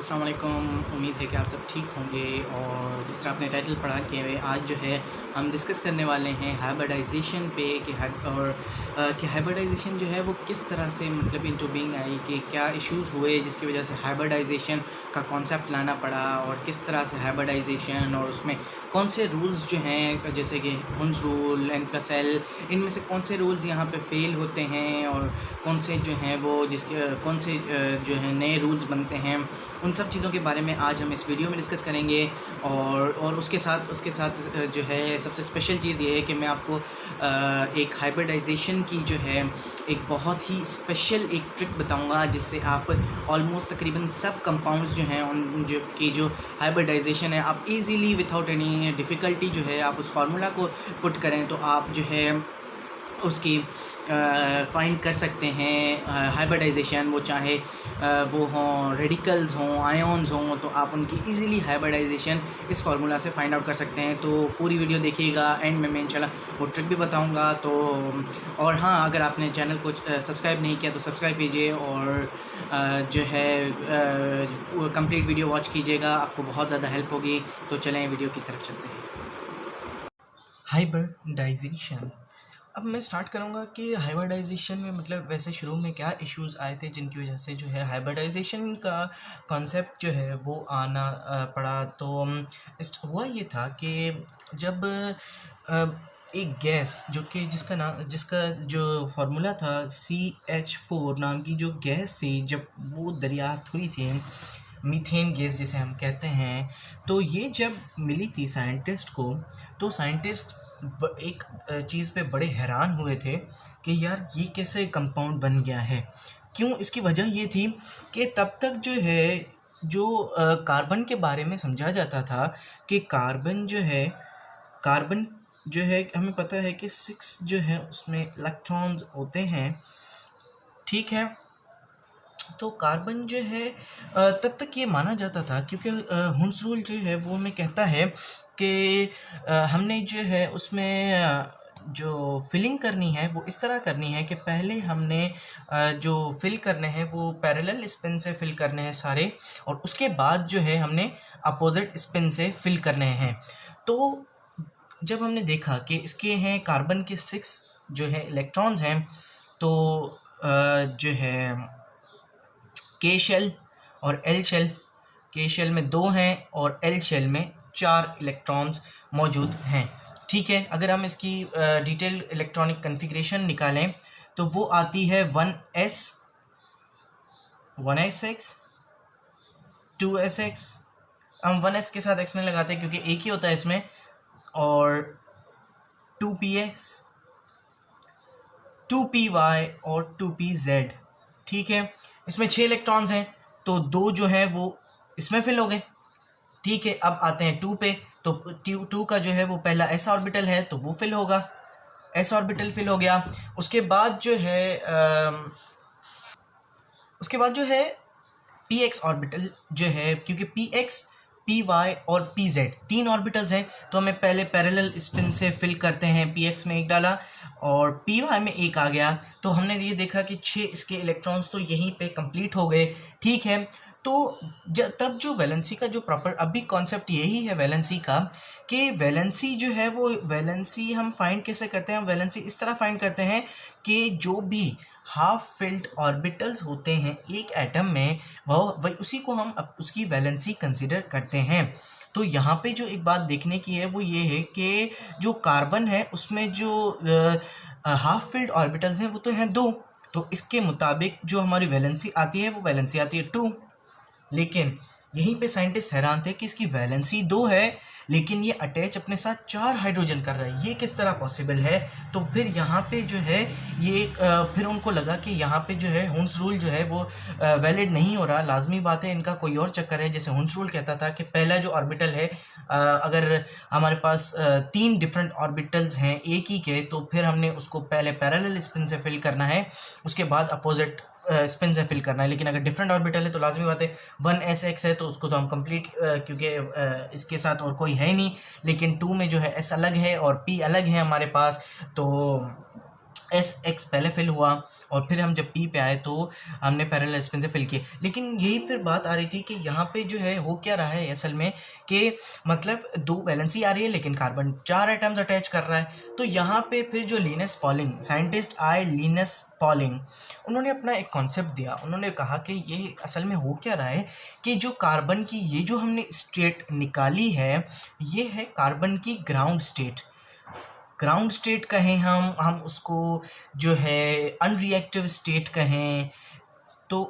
अस्सलाम वालेकुम। उम्मीद है कि आप सब ठीक होंगे। और जिस तरह आपने टाइटल पढ़ा कि आज जो है हम डिस्कस करने वाले हैं हाइब्रिडाइजेशन पे कि हाइब्रिडाइजेशन जो है वो किस तरह से मतलब इनटू बीइंग आई, कि क्या इश्यूज़ हुए जिसकी वजह से हाइब्रिडाइजेशन का कॉन्सेप्ट लाना पड़ा, और किस तरह से हाइब्रिडाइजेशन और उसमें कौन से रूल्स जो हैं जैसे कि हुंस रूल, N+L, इनमें से कौन से रूल्स यहाँ पे फेल होते हैं और कौन से जो हैं वो कौन से जो है नए रूल्स बनते हैं, उन सब चीज़ों के बारे में आज हम इस वीडियो में डिस्कस करेंगे। और उसके साथ जो है सबसे स्पेशल चीज़ ये है कि मैं आपको एक हाइब्रिडाइजेशन की जो है एक बहुत ही स्पेशल एक ट्रिक बताऊंगा, जिससे आप ऑलमोस्ट तकरीबन सब कंपाउंड्स जो हैं उन जो की जो हाइब्रिडाइजेशन है आप इजीली विदाउट एनी डिफ़िकल्टी जो है आप उस फार्मूला को पुट करें तो आप जो है उसकी फाइंड कर सकते हैं हाइब्रिडाइजेशन। वो चाहे वो हों रेडिकल्स हों, आयॉन्स हों, तो आप उनकी इजीली हाइब्रिडाइजेशन इस फार्मूला से फाइंड आउट कर सकते हैं। तो पूरी वीडियो देखिएगा, एंड में मैं इंशाल्लाह वो ट्रिक भी बताऊंगा। तो और हाँ, अगर आपने चैनल को सब्सक्राइब नहीं किया तो सब्सक्राइब कीजिए और जो है कंप्लीट वीडियो वॉच कीजिएगा, आपको बहुत ज़्यादा हेल्प होगी। तो चलें वीडियो की तरफ चलते हैं। हाइब्रिडाइजेशन, अब मैं स्टार्ट करूँगा कि हाइब्रिडाइजेशन में मतलब वैसे शुरू में क्या इश्यूज़ आए थे जिनकी वजह से जो है हाइब्रिडाइजेशन का कॉन्सेप्ट जो है वो आना पड़ा। तो हुआ ये था कि जब एक गैस जो कि जिसका जो फार्मूला था CH4 नाम की जो गैस थी, जब वो दरियाफ्त हुई थी, मीथेन गैस जिसे हम कहते हैं, तो ये जब मिली थी साइंटिस्ट को, तो साइंटिस्ट एक चीज़ पे बड़े हैरान हुए थे कि यार ये कैसे कंपाउंड बन गया है। क्यों? इसकी वजह ये थी कि तब तक जो है जो कार्बन के बारे में समझा जाता था कि कार्बन जो है हमें पता है कि 6 जो है उसमें इलेक्ट्रॉन्स होते हैं, ठीक है। तो कार्बन जो है तब तक ये माना जाता था, क्योंकि हुंस रूल जो है वो हमें कहता है कि हमने जो है उसमें जो फिलिंग करनी है वो इस तरह करनी है कि पहले हमने जो फिल करने हैं वो पैरेलल स्पिन से फिल करने हैं सारे, और उसके बाद जो है हमने अपोजिट स्पिन से फिल करने हैं। तो जब हमने देखा कि इसके हैं कार्बन के 6 जो है इलेक्ट्रॉन्स हैं, तो जो है के शेल और एल शेल, के शेल में 2 हैं और एल शेल में 4 इलेक्ट्रॉन्स मौजूद हैं, ठीक है। अगर हम इसकी डिटेल इलेक्ट्रॉनिक कन्फिग्रेशन निकालें तो वो आती है 1s 1s6 2s6। हम 1s के साथ x नहीं लगाते क्योंकि एक ही होता है इसमें, और 2px 2py और 2pz, ठीक है। इसमें 6 इलेक्ट्रॉन्स हैं तो 2 जो है वो इसमें फिल हो गए, ठीक है। अब आते हैं 2 पे, तो 2 का जो है वो पहला s ऑर्बिटल है तो वो फिल होगा, s ऑर्बिटल फिल हो गया। उसके बाद जो है px ऑर्बिटल जो है, क्योंकि px py और pz 3 ऑर्बिटल्स हैं, तो हमें पहले पैरेलल स्पिन से फिल करते हैं। px में 1 डाला और py में 1 आ गया, तो हमने ये देखा कि 6 इसके इलेक्ट्रॉन्स तो यहीं पे कंप्लीट हो गए, ठीक है। तो तब जो वैलेंसी का जो प्रॉपर अभी कॉन्सेप्ट यही है वैलेंसी का, कि वैलेंसी जो है वो वैलेंसी हम फाइंड कैसे करते हैं। हम वैलेंसी इस तरह फाइंड करते हैं कि जो भी हाफ फिल्ड ऑर्बिटल्स होते हैं एक एटम में, वही उसी को हम उसकी वैलेंसी कंसिडर करते हैं। तो यहाँ पे जो एक बात देखने की है वो ये है कि जो कार्बन है उसमें जो हाफ फिल्ड ऑर्बिटल्स हैं वो तो हैं 2, तो इसके मुताबिक जो हमारी वैलेंसी आती है वो वैलेंसी आती है 2। लेकिन यहीं पे साइंटिस्ट हैरान थे कि इसकी वैलेंसी 2 है लेकिन ये अटैच अपने साथ 4 हाइड्रोजन कर रहा है, ये किस तरह पॉसिबल है। तो फिर यहाँ पे जो है ये फिर उनको लगा कि यहाँ पे जो है हुंस रूल जो है वो वैलिड नहीं हो रहा। लाजमी बात है इनका कोई और चक्कर है। जैसे हुंस रूल कहता था कि पहला जो ऑर्बिटल है, अगर हमारे पास 3 डिफरेंट ऑर्बिटल्स हैं एक ही के, तो फिर हमने उसको पहले पैरेलल स्पिन से फिल करना है, उसके बाद अपोजिट स्पिन से फिल करना है। लेकिन अगर डिफरेंट ऑर्बिटल है तो लाजमी बात है 1s6 है तो उसको तो हम कंप्लीट, क्योंकि इसके साथ और कोई है नहीं। लेकिन 2 में जो है s अलग है और p अलग है हमारे पास, तो एस एक्स पहले फिल हुआ और फिर हम जब पी पे आए तो हमने पैरेलल स्पिन से फिल किए। लेकिन यही फिर बात आ रही थी कि यहाँ पे जो है हो क्या रहा है असल में कि मतलब दो वैलेंसी आ रही है लेकिन कार्बन 4 एटम्स अटैच कर रहा है। तो यहाँ पे फिर जो लिनस पॉलिंग साइंटिस्ट आए, लिनस पॉलिंग, उन्होंने अपना एक कॉन्सेप्ट दिया। उन्होंने कहा कि ये असल में हो क्या रहा है कि जो कार्बन की ये जो हमने स्टेट निकाली है ये है कार्बन की ग्राउंड स्टेट। ग्राउंड स्टेट कहें हम उसको जो है अनरिएक्टिव स्टेट कहें तो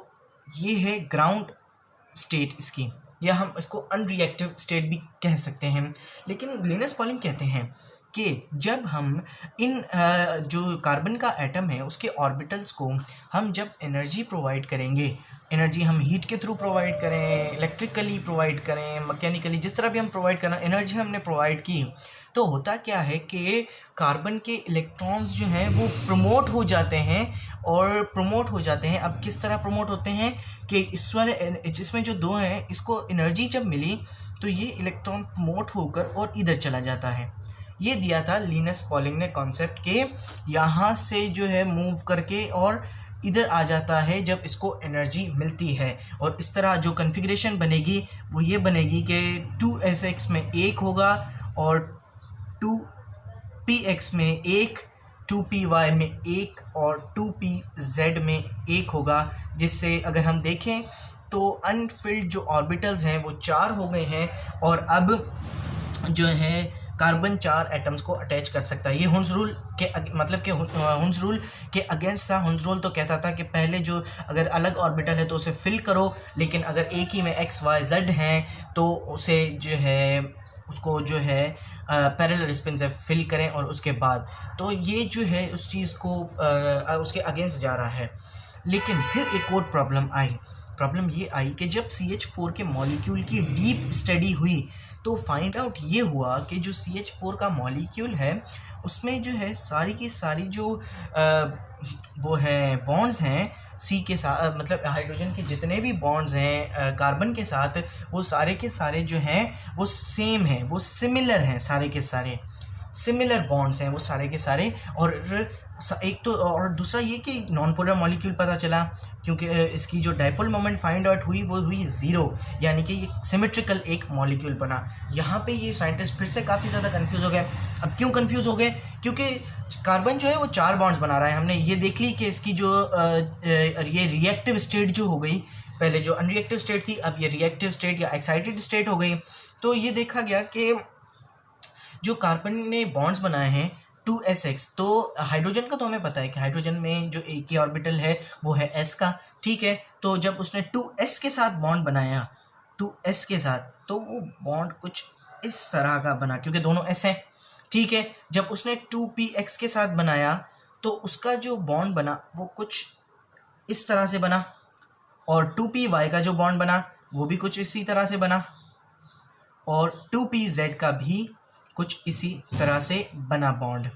ये है ग्राउंड स्टेट इसकी, या हम इसको अनरिएक्टिव स्टेट भी कह सकते हैं। लेकिन लिनस पॉलिंग कहते हैं कि जब हम इन जो कार्बन का एटम है उसके ऑर्बिटल्स को हम जब एनर्जी प्रोवाइड करेंगे, एनर्जी हम हीट के थ्रू प्रोवाइड करें, इलेक्ट्रिकली प्रोवाइड करें, मैकेनिकली, जिस तरह भी हम प्रोवाइड करना एनर्जी हमने प्रोवाइड की, तो होता क्या है कि कार्बन के इलेक्ट्रॉन्स जो हैं वो प्रमोट हो जाते हैं। और प्रमोट हो जाते हैं, अब किस तरह प्रमोट होते हैं कि इस वाले जिसमें जो दो हैं इसको एनर्जी जब मिली तो ये इलेक्ट्रॉन प्रमोट होकर और इधर चला जाता है। ये दिया था लिनस पॉलिंग ने कॉन्सेप्ट के यहाँ से जो है मूव करके और इधर आ जाता है जब इसको एनर्जी मिलती है। और इस तरह जो कन्फिग्रेशन बनेगी वो ये बनेगी कि 2sx में 1 होगा और 2px में 1, 2py में 1 और 2pz में 1 होगा। जिससे अगर हम देखें तो अनफिल्ड जो ऑर्बिटल्स हैं वो 4 हो गए हैं और अब जो है कार्बन 4 एटम्स को अटैच कर सकता है। ये हुंस रूल के मतलब कि हुंस रूल के अगेंस्ट था। हुंस रूल तो कहता था कि पहले जो अगर अलग ऑर्बिटल है तो उसे फिल करो, लेकिन अगर एक ही में एक्स वाई जेड हैं तो उसे जो है उसको जो है पैरेलल स्पिन से फिल करें और उसके बाद, तो ये जो है उस चीज़ को उसके अगेंस्ट जा रहा है। लेकिन फिर एक और प्रॉब्लम ये आई कि जब CH4 के मॉलिक्यूल की डीप स्टडी हुई तो फाइंड आउट ये हुआ कि जो CH4 का मॉलिक्यूल है उसमें जो है सारी की सारी जो वो है बॉन्ड्स हैं सी के साथ, मतलब हाइड्रोजन के जितने भी बॉन्ड्स हैं कार्बन के साथ, वो सारे के सारे जो हैं वो सेम हैं, वो सिमिलर हैं, सारे के सारे सिमिलर बॉन्ड्स हैं वो सारे के सारे। और एक तो और दूसरा ये कि नॉन पोलर मॉलिक्यूल पता चला क्योंकि इसकी जो डाइपोल मोमेंट फाइंड आउट हुई वो हुई 0, यानी कि ये सिमेट्रिकल एक मॉलिक्यूल बना। यहाँ पे ये साइंटिस्ट फिर से काफ़ी ज़्यादा कंफ्यूज हो गए। अब क्यों कंफ्यूज हो गए? क्योंकि कार्बन जो है वो 4 बॉन्ड्स बना रहा है। हमने ये देख ली कि इसकी जो ये रिएक्टिव स्टेट जो हो गई, पहले जो अनरिएक्टिव स्टेट थी अब ये रिएक्टिव स्टेट या एक्साइटेड स्टेट हो गई। तो ये देखा गया कि जो कार्बन ने बॉन्ड्स बनाए हैं 2sx, तो हाइड्रोजन का तो हमें पता है कि हाइड्रोजन में जो एक ही ऑर्बिटल है वो है s का, ठीक है। तो जब उसने 2s के साथ बॉन्ड बनाया 2s के साथ, तो वो बॉन्ड कुछ इस तरह का बना क्योंकि दोनों s हैं, ठीक है। जब उसने 2px के साथ बनाया तो उसका जो बॉन्ड बना वो कुछ इस तरह से बना, और 2py का जो बॉन्ड बना वो भी कुछ इसी तरह से बना, और 2pz का भी कुछ इसी तरह से बना बॉन्ड,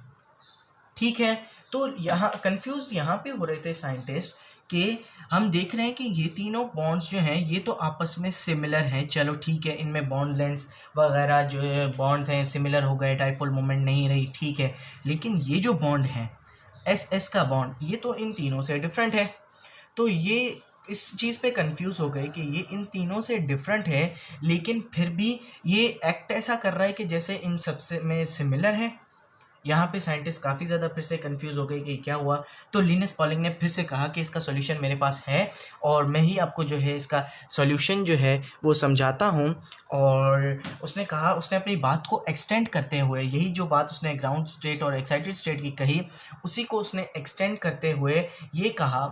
ठीक है। तो यहाँ कंफ्यूज यहाँ पे हो रहे थे साइंटिस्ट कि हम देख रहे हैं कि ये तीनों बॉन्ड्स जो हैं ये तो आपस में सिमिलर हैं, चलो ठीक है, इनमें बॉन्ड लेंथ्स वगैरह जो है बॉन्ड्स हैं सिमिलर हो गए, डाइपोल मोमेंट नहीं रही, ठीक है। लेकिन ये जो बॉन्ड है SS का बॉन्ड ये तो इन तीनों से डिफरेंट है। तो ये इस चीज़ पे कंफ्यूज हो गए कि ये इन तीनों से डिफरेंट है लेकिन फिर भी ये एक्ट ऐसा कर रहा है कि जैसे इन सबसे में सिमिलर है। यहाँ पे साइंटिस्ट काफ़ी ज़्यादा फिर से कंफ्यूज हो गए कि क्या हुआ। तो लिनस पॉलिंग ने फिर से कहा कि इसका सॉल्यूशन मेरे पास है और मैं ही आपको जो है इसका सॉल्यूशन जो है वो समझाता हूँ। और उसने कहा, उसने अपनी बात को एक्सटेंड करते हुए, यही जो बात उसने ग्राउंड स्टेट और एक्साइटेड स्टेट की कही उसी को उसने एक्सटेंड करते हुए ये कहा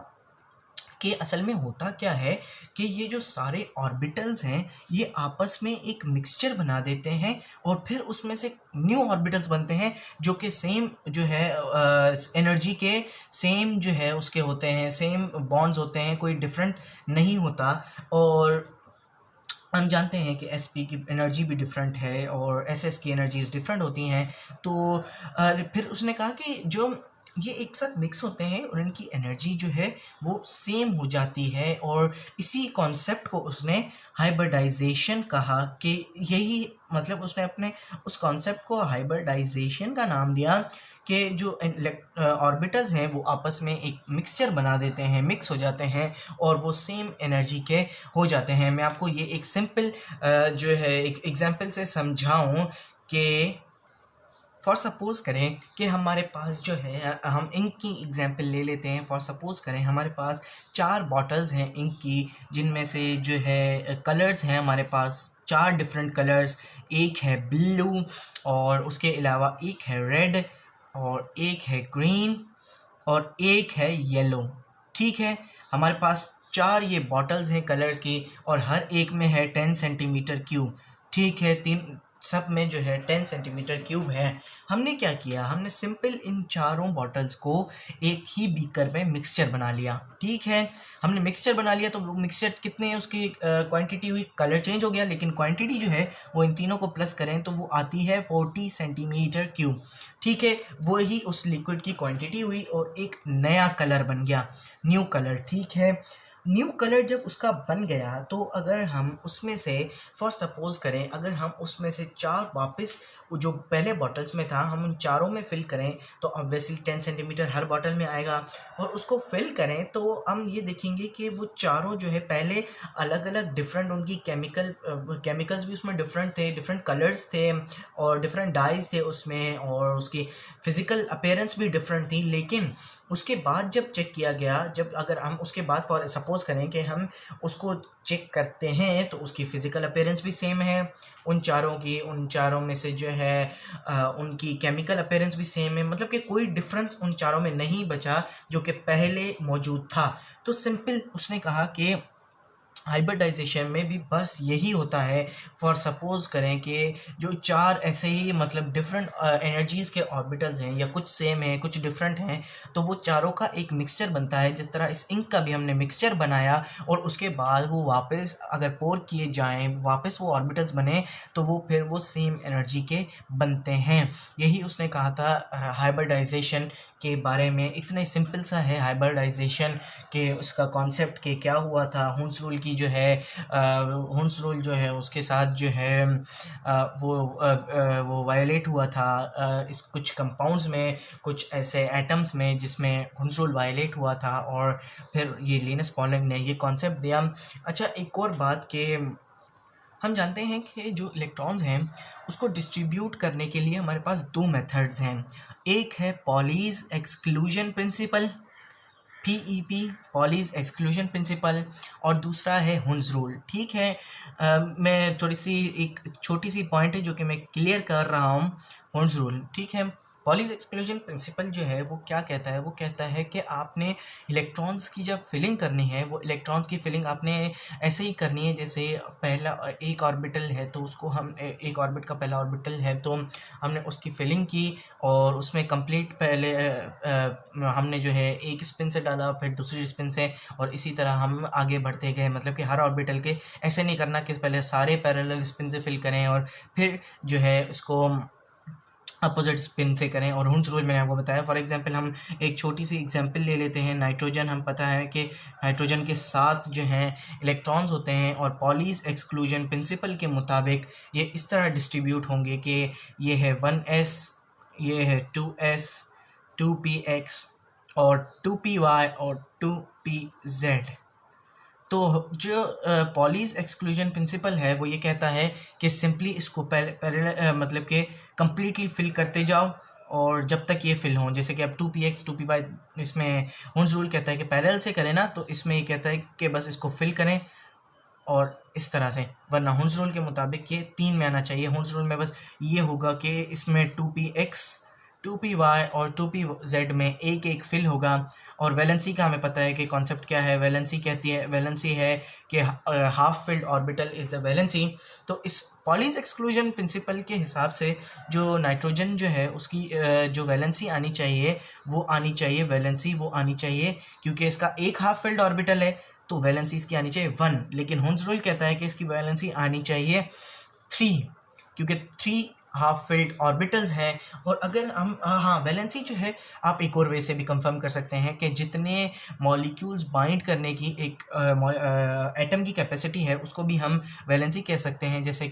कि असल में होता क्या है कि ये जो सारे ऑर्बिटल्स हैं ये आपस में एक मिक्सचर बना देते हैं और फिर उसमें से न्यू ऑर्बिटल्स बनते हैं जो कि सेम जो है एनर्जी के सेम जो है उसके होते हैं, सेम बॉन्ड्स होते हैं, कोई डिफरेंट नहीं होता। और हम जानते हैं कि sp की एनर्जी भी डिफरेंट है और ss की एनर्जीज डिफरेंट होती हैं। तो फिर उसने कहा कि जो ये एक साथ मिक्स होते हैं और इनकी एनर्जी जो है वो सेम हो जाती है। और इसी कॉन्सेप्ट को उसने हाइब्रिडाइजेशन कहा कि यही मतलब उसने अपने उस कॉन्सेप्ट को हाइब्रिडाइजेशन का नाम दिया कि जो ऑर्बिटल्स हैं वो आपस में एक मिक्सचर बना देते हैं, मिक्स हो जाते हैं और वो सेम एनर्जी के हो जाते हैं। मैं आपको ये एक सिंपल जो है एक एग्जांपल से समझाऊं कि फॉर सपोज़ करें कि हमारे पास जो है हम इंक की एग्जांपल ले लेते हैं। फॉर सपोज़ करें हमारे पास 4 बॉटल्स हैं इंक की, जिनमें से जो है कलर्स हैं हमारे पास 4 डिफरेंट कलर्स। एक है ब्लू और उसके अलावा एक है रेड और एक है ग्रीन और एक है येलो। ठीक है, हमारे पास 4 ये बॉटल्स हैं कलर्स की और हर एक में है 10 सेंटीमीटर क्यूब। ठीक है, तीन सब में जो है 10 सेंटीमीटर क्यूब है। हमने क्या किया, हमने सिंपल इन चारों बॉटल्स को एक ही बीकर में मिक्सचर बना लिया। ठीक है, हमने मिक्सचर बना लिया तो वो मिक्सचर कितने हैं उसकी क्वांटिटी हुई, कलर चेंज हो गया लेकिन क्वांटिटी जो है वो इन तीनों को प्लस करें तो वो आती है 40 सेंटीमीटर क्यूब। ठीक है, वो ही उस लिक्विड की क्वांटिटी हुई और एक नया कलर बन गया, न्यू कलर। ठीक है, न्यू कलर जब उसका बन गया तो अगर हम उसमें से फॉर सपोज़ करें अगर हम उसमें से 4 वापस जो पहले बॉटल्स में था हम उन चारों में फिल करें तो ऑब्वियसली 10 सेंटीमीटर हर बॉटल में आएगा। और उसको फिल करें तो हम ये देखेंगे कि वो चारों जो है पहले अलग अलग डिफरेंट उनकी केमिकल्स भी उसमें डिफरेंट थे, डिफरेंट कलर्स थे और डिफरेंट डाइज थे उसमें और उसकी फ़िज़िकल अपीयरेंस भी डिफरेंट थी। लेकिन उसके बाद जब चेक किया गया, जब अगर हम उसके बाद फॉर सपोज़ करें कि हम उसको चेक करते हैं तो उसकी फ़िज़िकल अपीयरेंस भी सेम है उन चारों की, उन चारों में से जो है उनकी केमिकल अपीयरेंस भी सेम है, मतलब कि कोई डिफरेंस उन चारों में नहीं बचा जो कि पहले मौजूद था। तो सिंपल उसने कहा कि हाइब्रिडाइजेशन में भी बस यही होता है। फॉर सपोज़ करें कि जो 4 ऐसे ही मतलब डिफरेंट एनर्जीज़ के ऑर्बिटल्स हैं या कुछ सेम हैं कुछ डिफरेंट हैं तो वो चारों का एक मिक्सचर बनता है। जिस तरह इस इंक का भी हमने मिक्सचर बनाया और उसके बाद वो वापस अगर पोर किए जाएं वापस वो ऑर्बिटल्स बने तो वो फिर वो सेम एनर्जी के बनते हैं। यही उसने कहा था हाइब्रिडाइजेशन के बारे में। इतना ही सिंपल सा है हाइब्रिडाइजेशन के उसका कॉन्सेप्ट के क्या हुआ था। हुन्स रूल की जो है हुन्स रूल जो है उसके साथ जो है वो वायलेट हुआ था इस कुछ कंपाउंड्स में, कुछ ऐसे एटम्स में जिसमें हुन्स रूल वायलेट हुआ था और फिर ये लिनस पॉलिंग ने ये कॉन्सेप्ट दिया। अच्छा, एक और बात कि हम जानते हैं कि जो इलेक्ट्रॉन्स हैं उसको डिस्ट्रीब्यूट करने के लिए हमारे पास 2 मेथड्स हैं। एक है Pauli's exclusion principle, PEP, Pauli's exclusion principle, और दूसरा है हुन्स रूल। ठीक है, मैं थोड़ी सी एक छोटी सी पॉइंट है जो कि मैं क्लियर कर रहा हूँ। हुन्स रूल, ठीक है, पॉलीज एक्सक्लूजन प्रिंसिपल जो है वो क्या कहता है, वो कहता है कि आपने इलेक्ट्रॉन्स की जब फिलिंग करनी है वो इलेक्ट्रॉन्स की फिलिंग आपने ऐसे ही करनी है जैसे पहला एक ऑर्बिटल है तो उसको हम एक ऑर्बिट का पहला ऑर्बिटल है तो हमने उसकी फिलिंग की और उसमें कंप्लीट पहले हमने जो है एक स्पिन से डाला फिर दूसरी स्पिन से और इसी तरह हम आगे बढ़ते गए। मतलब कि हर ऑर्बिटल के ऐसे नहीं करना कि पहले सारे पैरेलल स्पिन से फिल करें और फिर जो है इसको अपोजिट स्पिन से करें। और हुन्स रूल मैंने आपको बताया। फॉर एग्जांपल हम एक छोटी सी एग्जांपल ले लेते हैं, नाइट्रोजन। हम पता है कि नाइट्रोजन के साथ जो हैं इलेक्ट्रॉन्स होते हैं और पॉलीज एक्सक्लूजन प्रिंसिपल के मुताबिक ये इस तरह डिस्ट्रीब्यूट होंगे कि ये है 1s, ये है 2s, 2px और 2py और 2pz। तो जो पॉलीज एक्सक्लूजन प्रिंसिपल है वो ये कहता है कि सिंपली इसको पहले मतलब कि कम्प्लीटली फिल करते जाओ और जब तक ये फिल हों। जैसे कि अब 2px 2py इसमें हुन्स रूल कहता है कि पैरेलल से करें ना, तो इसमें ये कहता है कि बस इसको फिल करें और इस तरह से, वरना हुन्स रूल के मुताबिक ये 3 में आना चाहिए। हुन्स रूल में बस ये होगा कि इसमें 2px 2py और 2pz में एक एक फिल होगा। और वैलेंसी का हमें पता है कि कॉन्सेप्ट क्या है। वैलेंसी कहती है, वैलेंसी है कि half filled orbital is the valency. तो इस पॉलीज एक्सक्लूजन प्रिंसिपल के हिसाब से जो नाइट्रोजन जो है उसकी जो वैलेंसी आनी चाहिए वो आनी चाहिए, वैलेंसी वो आनी चाहिए क्योंकि इसका एक हाफ फिल्ड ऑर्बिटल है तो वैलेंसी इसकी आनी चाहिए 1। लेकिन हुन्स रूल कहता है कि इसकी वैलेंसी आनी चाहिए 3 क्योंकि 3 हाफ फिल्ड ऑर्बिटल्स हैं। और अगर हम हाँ वैलेंसी जो है आप एक और वे से भी कंफर्म कर सकते हैं कि जितने मॉलिक्यूल्स बाइंड करने की एक एटम की कैपेसिटी है उसको भी हम वैलेंसी कह सकते हैं। जैसे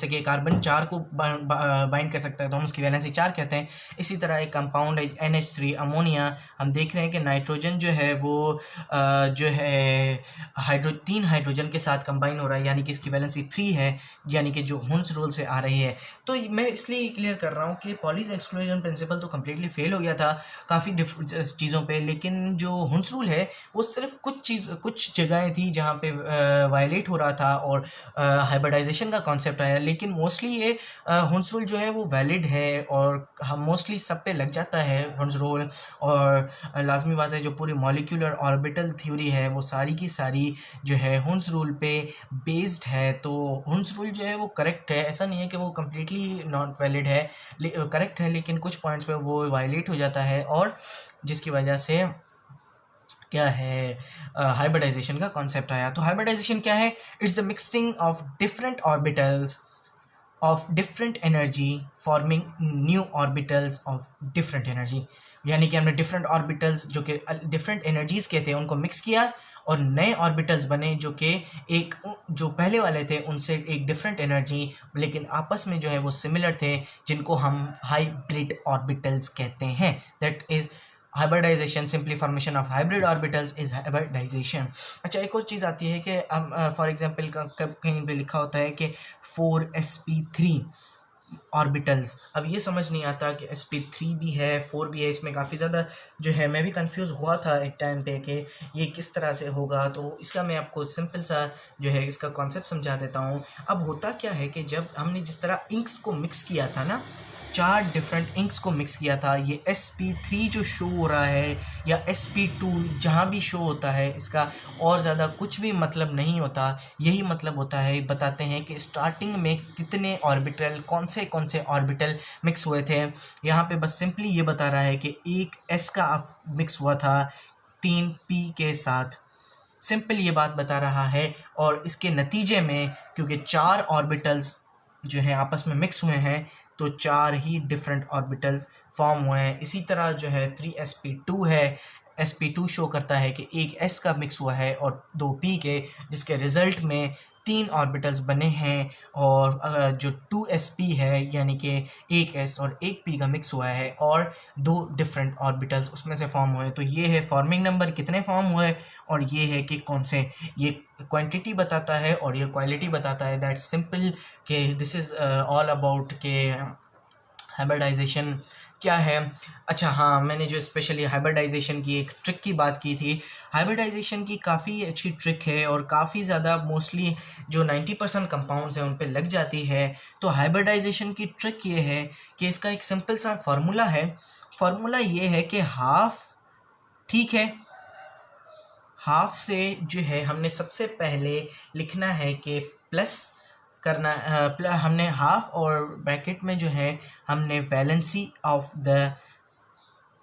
कि कार्बन 4 को बाइंड कर सकता है तो हम उसकी वैलेंसी 4 कहते हैं। इसी तरह एक कंपाउंड है NH3 अमोनिया, हम देख रहे हैं कि नाइट्रोजन जो है वो जो है 3 हाइड्रोजन के साथ कंबाइन हो रहा है, यानी कि इसकी वैलेंसी 3 है, यानी कि जो हुंस रूल से आ रही है। तो मैं इसलिए क्लियर कर रहा हूँ कि पॉलीज एक्सक्लूजन प्रिंसिपल तो कम्प्लीटली फेल हो गया था काफ़ी चीज़ों पर, लेकिन जो हुंस रूल है वो सिर्फ कुछ जगहें थी जहाँ पे वायलेट हो रहा था और हाइब्रिडाइजेशन का कॉन्सेप्ट आया। लेकिन मोस्टली ये हुंस रूल जो है वो वैलिड है और हम मोस्टली सब पे लग जाता है हुंस रूल। और लाजमी बात है जो पूरी मॉलिक्यूलर ऑर्बिटल थ्योरी है वो सारी की सारी जो है हुंस रूल पे बेस्ड है। तो हुंस रूल जो है वो करेक्ट है, ऐसा नहीं है कि वो कम्प्लीटली नॉट वैलिड है, करेक्ट है, लेकिन कुछ पॉइंट्स पे वो वायलेट हो जाता है और जिसकी वजह से क्या है हाइब्रिडाइजेशन का कॉन्सेप्ट आया। तो हाइब्रिडाइजेशन क्या है? It's the mixing of different orbitals of different energy forming new orbitals of different energy, यानी कि हमने डिफरेंट ऑर्बिटल्स जो कि डिफरेंट एनर्जीज के थे उनको मिक्स किया और नए ऑर्बिटल्स बने जो कि एक जो पहले वाले थे उनसे एक डिफरेंट एनर्जी लेकिन आपस में जो है वो सिमिलर थे, जिनको हम हाइब्रिड ऑर्बिटल्स कहते हैं। That is hybridization. Simply formation of hybrid orbitals is hybridization. अच्छा, एक और चीज़ आती है कि हम फॉर एग्जांपल कहीं पे लिखा होता है कि 4sp3 ऑर्बिटल्स। अब ये समझ नहीं आता कि sp3 भी है 4 भी है, इसमें काफ़ी ज़्यादा जो है मैं भी कंफ्यूज हुआ था एक टाइम पे कि ये किस तरह से होगा। तो इसका मैं आपको सिंपल सा जो है इसका कॉन्सेप्ट समझा देता हूँ। अब होता क्या है कि जब हमने जिस तरह इंक्स को मिक्स किया था ना, 4 डिफरेंट इंक्स को मिक्स किया था, ये sp3 जो शो हो रहा है या sp2 जहाँ भी शो होता है इसका और ज़्यादा कुछ भी मतलब नहीं होता। यही मतलब होता है, बताते हैं कि स्टार्टिंग में कितने ऑर्बिटल कौन से ऑर्बिटल मिक्स हुए थे। यहाँ पे बस सिंपली ये बता रहा है कि एक s का मिक्स हुआ था 3p के साथ, सिंपल ये बात बता रहा है। और इसके नतीजे में क्योंकि 4 ऑर्बिटल्स जो है आपस में मिक्स हुए हैं तो 4 ही डिफरेंट ऑर्बिटल्स फॉर्म हुए हैं। इसी तरह जो है 3sp2 है, sp2 शो करता है कि एक s का मिक्स हुआ है और 2 p के, जिसके रिज़ल्ट में 3 ऑर्बिटल्स बने हैं। और जो 2sp है यानी कि एक s और एक p का मिक्स हुआ है और 2 डिफरेंट ऑर्बिटल्स उसमें से फॉर्म हुए। तो ये है फॉर्मिंग नंबर कितने फॉर्म हुए और ये है कि कौन से, ये क्वांटिटी बताता है और ये क्वालिटी बताता है। दैट सिंपल कि दिस इज़ ऑल अबाउट के हाइब्रिडाइजेशन क्या है। अच्छा हाँ, मैंने जो स्पेशली हाइब्रिडाइजेशन की एक ट्रिक की बात की थी, हाइब्रिडाइजेशन की काफ़ी अच्छी ट्रिक है और काफ़ी ज़्यादा मोस्टली जो 90% कंपाउंड्स हैं उन पे लग जाती है। तो हाइब्रिडाइजेशन की ट्रिक ये है कि इसका एक सिंपल सा फार्मूला है। फार्मूला ये है कि हाफ, ठीक है, हाफ से जो है हमने सबसे पहले लिखना है कि प्लस करना, हमने हाफ और ब्रैकेट में जो है हमने वैलेंसी ऑफ द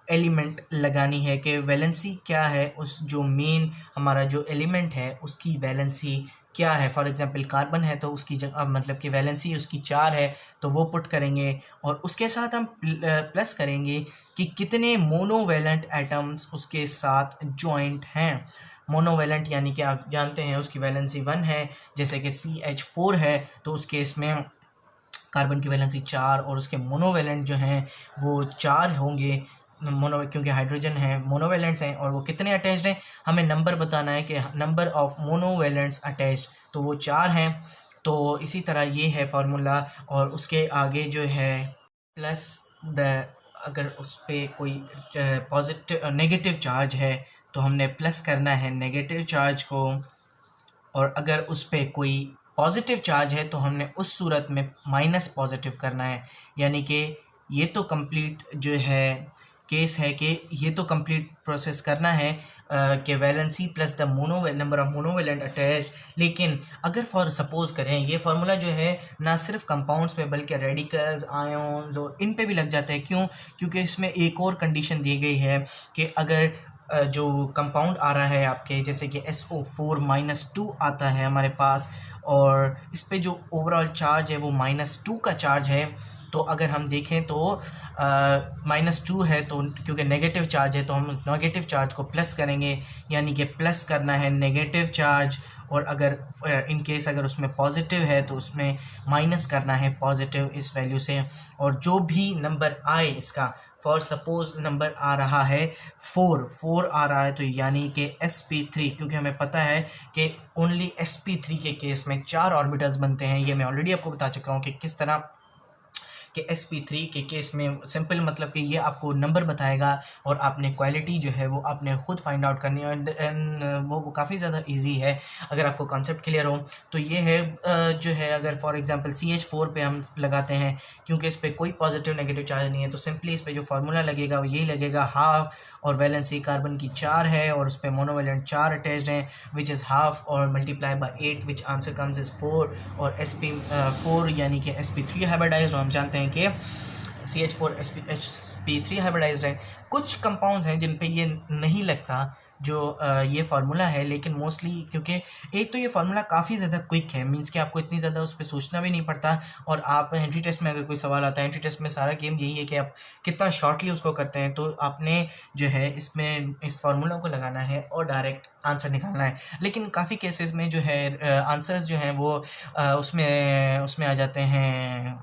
एलिमेंट लगानी है कि वैलेंसी क्या है, उस जो मेन हमारा जो एलिमेंट है उसकी वैलेंसी क्या है। फॉर एग्जांपल कार्बन है तो उसकी जगह मतलब कि वैलेंसी उसकी 4 है तो वो पुट करेंगे और उसके साथ हम प्लस करेंगे कि कितने मोनोवैलेंट एटम्स उसके साथ जॉइंट हैं। मोनोवैलेंट यानी कि आप जानते हैं उसकी वैलेंसी 1 है, जैसे कि CH4 है तो उस केस में कार्बन की वैलेंसी 4 और उसके मोनोवैलेंट जो हैं वो 4 होंगे। क्योंकि हाइड्रोजन है मोनोवैलेंट्स हैं और वो कितने अटैच्ड हैं, हमें नंबर बताना है कि नंबर ऑफ मोनोवैलेंट्स अटैच्ड, तो वो 4 हैं। तो इसी तरह ये है फार्मूला और उसके आगे जो है प्लस द, अगर उस पर कोई पॉजिटिव नेगेटिव चार्ज है तो हमने प्लस करना है नेगेटिव चार्ज को, और अगर उस पर कोई पॉजिटिव चार्ज है तो हमने उस सूरत में माइनस पॉजिटिव करना है। यानी कि ये तो कंप्लीट जो है केस है कि ये तो कंप्लीट प्रोसेस करना है कि valency plus the number of monovalent attached. लेकिन अगर फॉर सपोज करें ये फार्मूला जो है ना सिर्फ कंपाउंड्स पे बल्कि रेडिकल्स, आयन्स और इन पे भी लग जाता है। क्यों? क्योंकि इसमें एक और कंडीशन दी गई है कि अगर जो कंपाउंड आ रहा है आपके, जैसे कि SO4-2 आता है हमारे पास और इस पे जो ओवरऑल चार्ज है वो -2 का चार्ज है। तो अगर हम देखें तो -2 है, तो क्योंकि नेगेटिव चार्ज है तो हम नेगेटिव चार्ज को प्लस करेंगे, यानी कि प्लस करना है नेगेटिव चार्ज, और अगर इन केस अगर उसमें पॉजिटिव है तो उसमें माइनस करना है पॉजिटिव इस वैल्यू से। और जो भी नंबर आए इसका, फॉर सपोज़ नंबर आ रहा है 4 आ रहा है, तो यानी कि sp3, क्योंकि हमें पता है कि ओनली sp3 के केस में 4 ऑर्बिटल्स बनते हैं। ये मैं ऑलरेडी आपको बता चुका हूँ कि किस तरह कि sp3 के केस में सिंपल मतलब कि ये आपको नंबर बताएगा और आपने क्वालिटी जो है वो आपने खुद फाइंड आउट करनी है। एंड वो काफ़ी ज़्यादा इजी है अगर आपको कॉन्सेप्ट क्लियर हो। तो ये है जो है, अगर फॉर एग्जांपल CH4 पे हम लगाते हैं, क्योंकि इस पर कोई पॉजिटिव नेगेटिव चार्ज नहीं है, तो सिंपली इस पर जो फार्मूला लगेगा वो यही लगेगा, हाफ और वैलेंसी कार्बन की 4 है और उस पर मोनोवैलेंट 4 अटैच्ड हैं, विच इज़ हाफ और multiply by 8, which answer comes is 4, और sp4 यानी कि sp3 हाइब्रिडाइज्ड। हम जानते हैं कि CH4 sp3 हाइब्रिडाइज्ड है। कुछ कंपाउंड्स हैं जिन पे ये नहीं लगता जो ये फार्मूला है, लेकिन मोस्टली क्योंकि एक तो ये फार्मूला काफ़ी ज़्यादा क्विक है, मींस कि आपको इतनी ज़्यादा उस पर सोचना भी नहीं पड़ता। और आप एंट्री टेस्ट में अगर कोई सवाल आता है, एंट्री टेस्ट में सारा गेम यही है कि आप कितना शॉर्टली उसको करते हैं, तो आपने जो है इसमें इस फार्मूला को लगाना है और डायरेक्ट आंसर निकालना है। लेकिन काफ़ी केसेस में जो है आंसर्स जो हैं वो उसमें आ जाते हैं,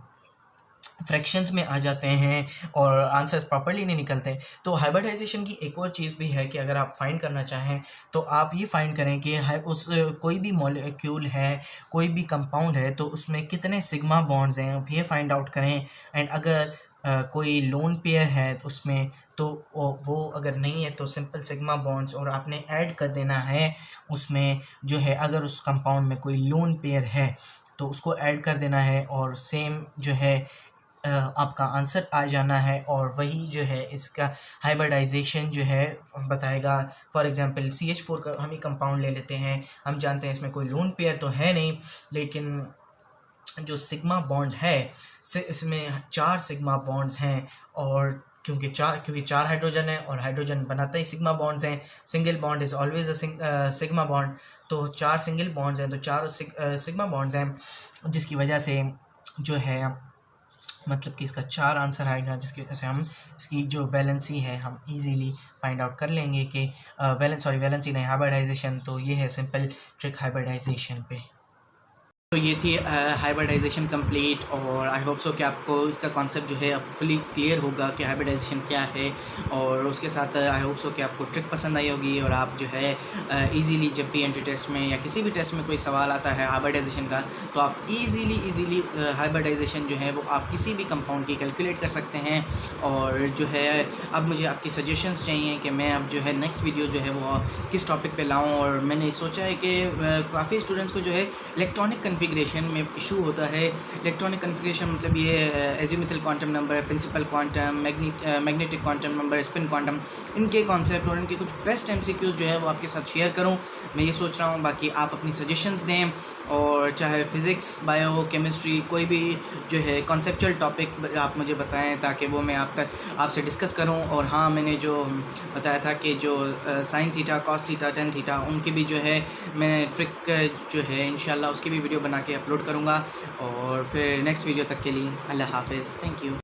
फ्रैक्शंस में आ जाते हैं और आंसर्स प्रॉपर्ली नहीं निकलते। तो हाइब्रिडाइजेशन की एक और चीज़ भी है कि अगर आप फाइंड करना चाहें तो आप ये फाइंड करें कि उस कोई भी मॉलिक्यूल है, कोई भी कंपाउंड है, तो उसमें कितने सिग्मा बॉन्ड्स हैं, आप ये फाइंड आउट करें। एंड अगर कोई लोन पेयर है उसमें, तो वो अगर नहीं है तो सिंपल सिग्मा बॉन्ड्स, और आपने ऐड कर देना है उसमें जो है, अगर उस कंपाउंड में कोई लोन पेयर है तो उसको ऐड कर देना है, और सेम जो है आपका आंसर आ जाना है। और वही जो है इसका हाइब्रिडाइजेशन जो है बताएगा। फॉर एग्जांपल CH4 का हम ही कंपाउंड ले लेते हैं, हम जानते हैं इसमें कोई लोन पेयर तो है नहीं, लेकिन जो सिग्मा बॉन्ड है इसमें 4 सिग्मा बॉन्ड्स हैं, और क्योंकि 4 हाइड्रोजन है और हाइड्रोजन बनाता ही सिग्मा बॉन्ड्स हैं, single bond is always a sigma bond, तो 4 सिंगल बॉन्ड्स हैं, तो 4 सिग्मा बॉन्ड्स हैं, जिसकी वजह से जो है मतलब कि इसका 4 आंसर आएगा, जिसकी वजह से हम इसकी जो वैलेंसी है हम इजीली फाइंड आउट कर लेंगे कि वैलेंसी नहीं, हाइब्रिडाइजेशन। तो ये है सिंपल ट्रिक हाइब्रिडाइजेशन पे। तो ये थी हाइब्रिडाइजेशन कंप्लीट, और आई होप सो कि आपको इसका कॉन्सेप्ट जो है अब फुली क्लियर होगा कि हाइब्रिडाइजेशन क्या है। और उसके साथ आई होप सो कि आपको ट्रिक पसंद आई होगी, और आप जो है इजीली जब भी एंट्री टेस्ट में या किसी भी टेस्ट में कोई सवाल आता है हाइब्रिडाइजेशन का, तो आप इजीली हाइब्रिडाइजेशन जो है वो आप किसी भी कंपाउंड की कैलकुलेट कर सकते हैं। और जो है अब मुझे आपकी सजेशंस चाहिए कि मैं अब जो है नेक्स्ट वीडियो जो है वो किस टॉपिक पे लाऊं। और मैंने सोचा है कि काफ़ी स्टूडेंट्स को जो है इलेक्ट्रॉनिक कन्फिग्रेशन में इशू होता है। इलेक्ट्रॉनिक कन्फिग्रेशन मतलब ये azimuthal quantum number, principal quantum, magnetic quantum number, spin quantum, इनके कॉन्सेप्ट और इनके कुछ बेस्ट MCQs जो है वो आपके साथ शेयर करूं, मैं ये सोच रहा हूं। बाकी आप अपनी सजेशंस दें, और चाहे फिज़िक्स, बायो, केमिस्ट्री, कोई भी जो है कॉन्सेप्चुअल टॉपिक आप मुझे बताएं, ताकि वो मैं आपसे डिस्कस करूं। और हाँ, मैंने जो बताया था कि जो sine theta, cos theta, tan theta, उनकी भी जो है मैं ट्रिक जो है इंशाल्लाह उसकी भी वीडियो बना के अपलोड करूँगा। और फिर नेक्स्ट वीडियो तक के लिए अल्लाह हाफिज़, थैंक यू।